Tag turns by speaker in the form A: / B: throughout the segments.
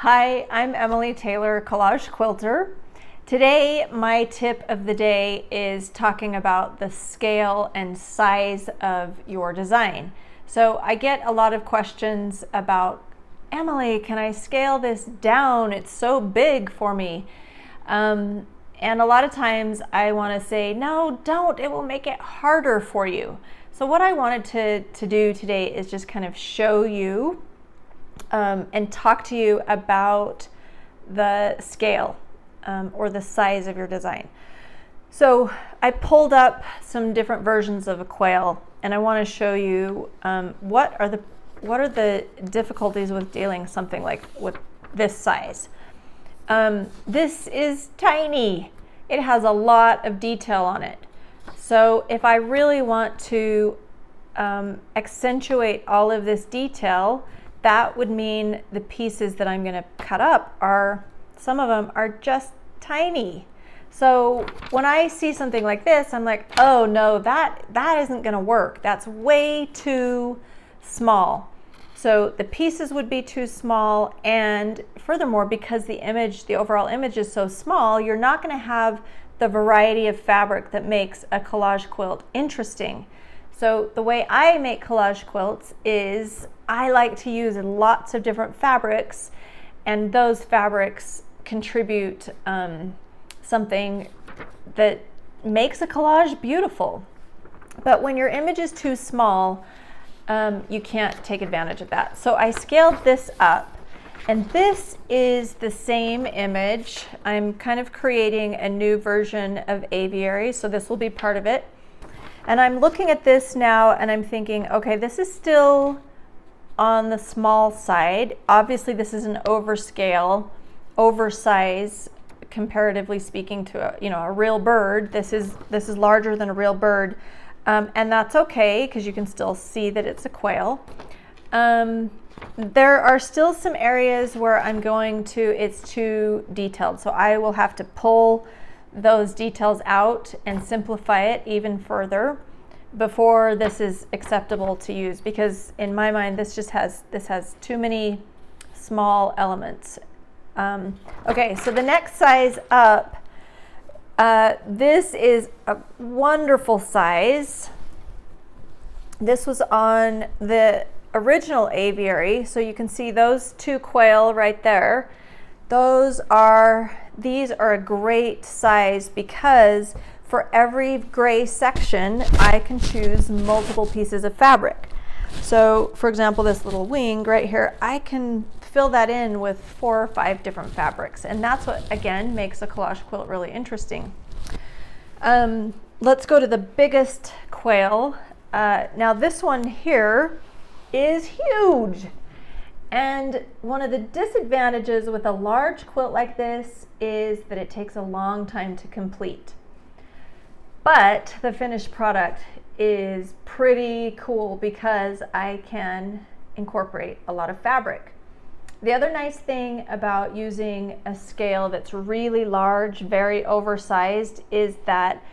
A: Hi, I'm Emily Taylor, Collage Quilter. Today, my tip of the day is talking about the scale and size of your design. So I get a lot of questions about, Emily, can I scale this down? It's so big for me. And a lot of times I want to say, no, don't. It will make it harder for you. So what I wanted to do today is just kind of show you and talk to you about the scale or the size of your design. So I pulled up some different versions of a quail, and I want to show you what are the difficulties with dealing something like with this size. This is tiny. It has a lot of detail on it. So if I really want to accentuate all of this detail, that would mean the pieces that I'm going to cut up some of them are just tiny. So when I see something like this, I'm like, oh no, that isn't going to work. That's way too small. So the pieces would be too small, and furthermore, because the overall image is so small, you're not going to have the variety of fabric that makes a collage quilt interesting. So the way I make collage quilts is I like to use lots of different fabrics, and those fabrics contribute something that makes a collage beautiful. But when your image is too small, you can't take advantage of that. So I scaled this up, and this is the same image. I'm kind of creating a new version of aviary, so this will be part of it. And I'm looking at this now and I'm thinking, okay, this is still on the small side. Obviously this is an overscale, oversize, comparatively speaking to a real bird. This is larger than a real bird. And that's okay, because you can still see that it's a quail. There are still some areas where it's too detailed. So I will have to pull those details out and simplify it even further before this is acceptable to use, because in my mind this has too many small elements. Okay, so the next size up, this is a wonderful size. This was on the original aviary, so you can see those two quail right there. These are a great size, because for every gray section I can choose multiple pieces of fabric. So for example, this little wing right here, I can fill that in with 4 or 5 different fabrics, and that's what again makes a collage quilt really interesting. Let's go to the biggest quail. Now this one here is huge. And one of the disadvantages with a large quilt like this is that it takes a long time to complete. But the finished product is pretty cool because I can incorporate a lot of fabric. The other nice thing about using a scale that's really large, very oversized, is that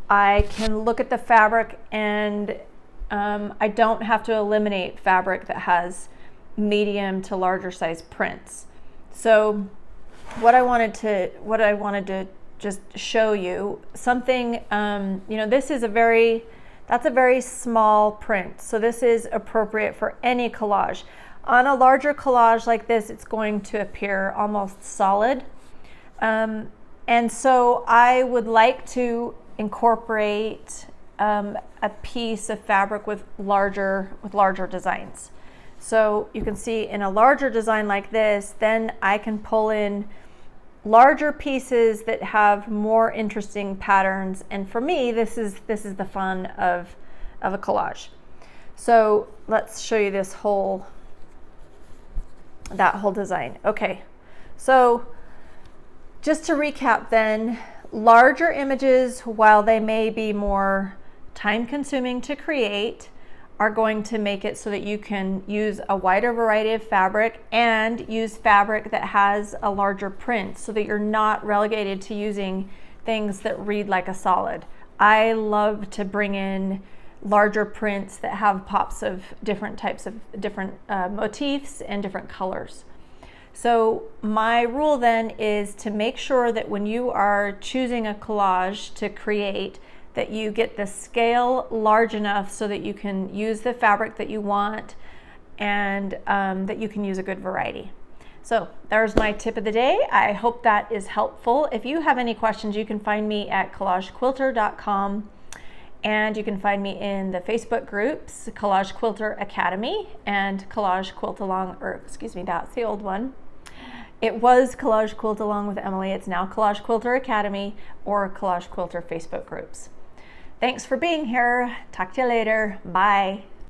A: I can look at the fabric and I don't have to eliminate fabric that has medium to larger size prints. So what I wanted to just show you something, this is that's a very small print. So this is appropriate for any collage. On a larger collage like this, it's going to appear almost solid. And so I would like to incorporate a piece of fabric with larger designs. So you can see in a larger design like this, then I can pull in larger pieces that have more interesting patterns. And for me, this is the fun of a collage. So let's show you that whole design. Okay, so just to recap then, larger images, while they may be more time consuming to create, are going to make it so that you can use a wider variety of fabric and use fabric that has a larger print, so that you're not relegated to using things that read like a solid. I love to bring in larger prints that have pops of different types of different motifs and different colors. So my rule then is to make sure that when you are choosing a collage to create, that you get the scale large enough so that you can use the fabric that you want, and that you can use a good variety. So there's my tip of the day. I hope that is helpful. If you have any questions, you can find me at collagequilter.com, and you can find me in the Facebook groups, Collage Quilter Academy and Collage Quilt Along, or excuse me, that's the old one. It was Collage Quilt Along with Emily. It's now Collage Quilter Academy or Collage Quilter Facebook groups. Thanks for being here. Talk to you later. Bye.